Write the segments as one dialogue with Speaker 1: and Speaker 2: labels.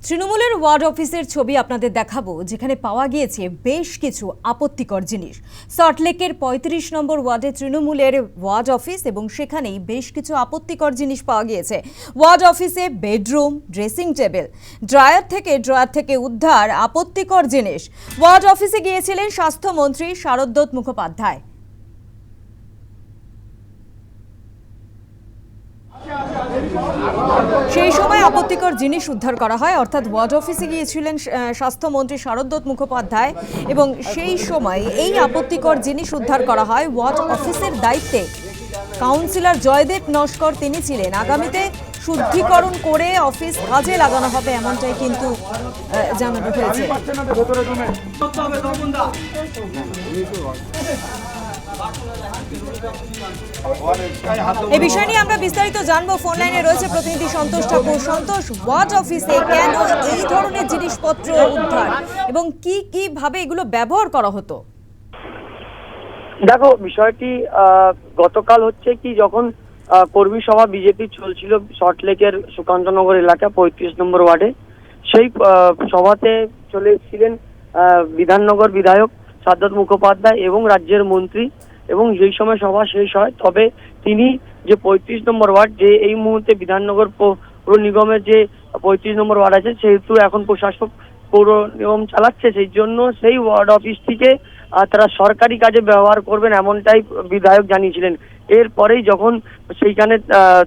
Speaker 1: তৃণমূলের ওয়ার্ড অফিসের ছবি আপনাদের দেখাবো, যেখানে পাওয়া গিয়েছে বেশ কিছু আপত্তিকর জিনিস। সল্টলেকের ৩৫ নম্বর ওয়ার্ডে তৃণমূলের ওয়ার্ড অফিস এবং সেখানেই বেশ কিছু আপত্তিকর জিনিস পাওয়া গিয়েছে। ওয়ার্ড অফিসে বেডরুম, ড্রেসিং টেবিল, ড্রয়ার থেকে উদ্ধার আপত্তিকর জিনিস। ওয়ার্ড অফিসে গিয়েছিলেন স্বাস্থ্যমন্ত্রী শারদত্ত মুখোপাধ্যায়। সেই সময় আপত্তিকর জিনিস উদ্ধার করা হয়, অর্থাৎ ওয়ার্ড অফিসে গিয়েছিলেন স্বাস্থ্যমন্ত্রী শারদত্ত মুখোপাধ্যায় এবং সেই সময় এই আপত্তিকর জিনিস উদ্ধার করা হয়। ওয়ার্ড অফিসের দায়িত্বে কাউন্সিলর জয়দেব নস্কর তিনি ছিলেন। আগামীতে শুদ্ধিকরণ করে অফিস কাজে লাগানো হবে, এমনটাই কিন্তু জানানো হয়েছে। এই বিষয় নিয়ে আমরা বিস্তারিত জানবো। ফোন লাইনে রয়েছে প্রতিনিধি সন্তোষ ঠাকুর। সন্তোষ, ওয়ার্ড অফিসে কেন এই ধরনের জিনিসপত্র উদ্ধার এবং কি ভাবে এগুলো ব্যবহার করা হতো?
Speaker 2: দেখো, বিষয়টি গতকাল হচ্ছে কি, যখন কর্মী সভা বিজেপি চলছিল সল্টলেকের সুকান্তনগর এলাকা ৩৫ নম্বর ওয়ার্ডে, সেই সভাতে চলে এসেছিলেন বিধাননগর বিধায়ক শারদত্ত মুখোপাধ্যায় এবং রাজ্যের মন্ত্রী, এবং যেই সময় সভা শেষ হয় তবে তিনি যে ৩৫ নম্বর ওয়ার্ড, যে এই মুহূর্তে বিধাননগর পৌর নিগমের যে ৩৫ নম্বর ওয়ার্ড আছে, সেহেতু এখন প্রশাসক পৌর নিগম চালাচ্ছে, সেই জন্য সেই ওয়ার্ড অফিসটিকে তারা সরকারি কাজে ব্যবহার করবেন এমনটাই বিধায়ক জানিয়েছিলেন। এরপরেই যখন সেইখানে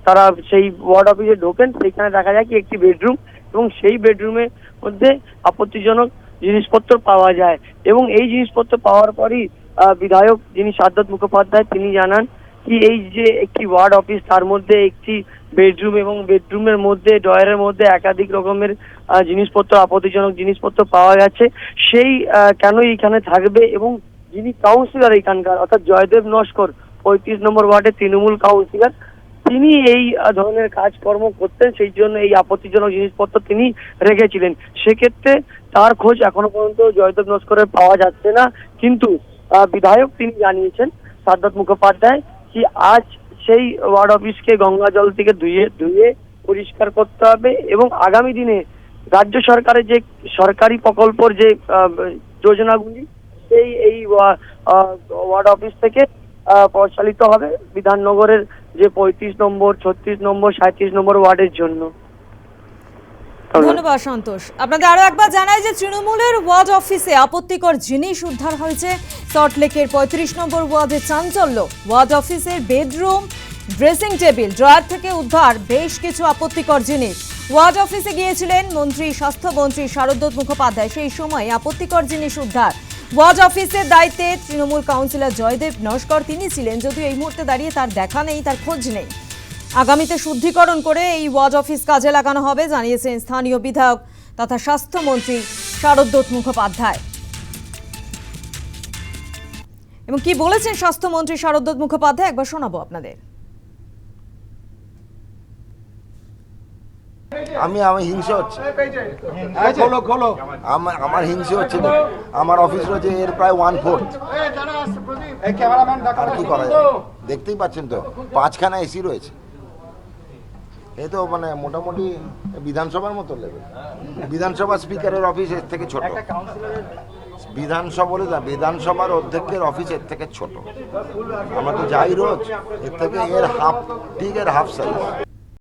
Speaker 2: তারা সেই ওয়ার্ড অফিসে ঢোকেন, সেইখানে দেখা যায় কি একটি বেডরুম, এবং সেই বেডরুমের মধ্যে আপত্তিজনক জিনিসপত্র পাওয়া যায়। এবং এই জিনিসপত্র পাওয়ার পরই বিধায়ক যিনি শারদত্ত মুখোপাধ্যায় তিনি জানান কি এই যে একটি ওয়ার্ড অফিস, তার মধ্যে একটি বেডরুম এবং বেডরুমের মধ্যে ড্রয়ারের মধ্যে একাধিক রকমের জিনিসপত্র, আপত্তিজনক জিনিসপত্র পাওয়া গেছে, সেই কেন এইখানে থাকবে। এবং যিনি কাউন্সিলর এখানকার, অর্থাৎ জয়দেব নস্কর, ৩৫ নম্বর ওয়ার্ডের তৃণমূল কাউন্সিলর, তিনি এই ধরনের কাজকর্ম করতেন, সেই জন্য এই আপত্তিজনক জিনিসপত্র তিনি রেখেছিলেন। সেক্ষেত্রে তার খোঁজ এখনো পর্যন্ত জয়দেব নস্করের পাওয়া যাচ্ছে না, কিন্তু বিধায়ক তিনি জানিয়েছেন শারদত্ত মুখোপাধ্যায় কি আজ সেই ওয়ার্ড অফিসকে গঙ্গা জল থেকে ধুয়ে পরিষ্কার করতে হবে, এবং আগামী দিনে রাজ্য সরকারের যে সরকারি প্রকল্পের যে যোজনাগুলি সেই এই ওয়ার্ড অফিস থেকে পরিচালিত হবে বিধাননগরের যে ৩৫ নম্বর, ৩৬ নম্বর, ৩৭ নম্বর ওয়ার্ডের জন্য।
Speaker 1: ধন্যবাদ সন্তোষ। আপনাদের আরো একবার জানাই যে তৃণমূলের ওয়ার্ড অফিসে আপত্তিকর জিনিস উদ্ধার হয়েছে। সল্টলেকের ৩৫ নম্বর ওয়ার্ডে চাঞ্চল্য। ওয়ার্ড অফিসের বেডরুম, ড্রেসিং টেবিল, ড্রয়ার থেকে উদ্ধার বেশ কিছু আপত্তিকর জিনিস। ওয়ার্ড অফিসে গিয়েছিলেন স্বাস্থ্যমন্ত্রী শারদত্ত মুখোপাধ্যায়, সেই সময় আপত্তিকর জিনিস উদ্ধার। ওয়ার্ড অফিসের দায়িত্বে তৃণমূল কাউন্সিলর জয়দেব নস্কর তিনি ছিলেন, যদিও এই মুহূর্তে দাঁড়িয়ে তার দেখা নেই, তার খোঁজ নেই। আগামীতে শুদ্ধিকরণ করে এই ওয়ার্ড অফিস কাজে লাগানো হবে, জানিয়েছেন স্থানীয় বিধায়ক তথা স্বাস্থ্যমন্ত্রী শারদত্ত মুখোপাধ্যায়। এবং কি বলেছেন স্বাস্থ্যমন্ত্রী শারদত্ত মুখোপাধ্যায় একবার শোনাবো আপনাদের।
Speaker 3: আমি হিংসে হচ্ছে, আমার হিংসে হচ্ছে। আমার অফিস রয়েছে এর প্রায় 1/4। আর কি করা যায়, দেখতেই পাচ্ছেন তো 5খানা এসি রয়েছে। এই তো মানে মোটামুটি বিধানসভার মতো লেভেল। বিধানসভা স্পিকারের অফিস এর থেকে ছোট, বিধানসভার অধ্যক্ষের অফিস এর থেকে ছোট। আমরা তো যাই রোজ, এর থেকে এর হাফ সাইজ।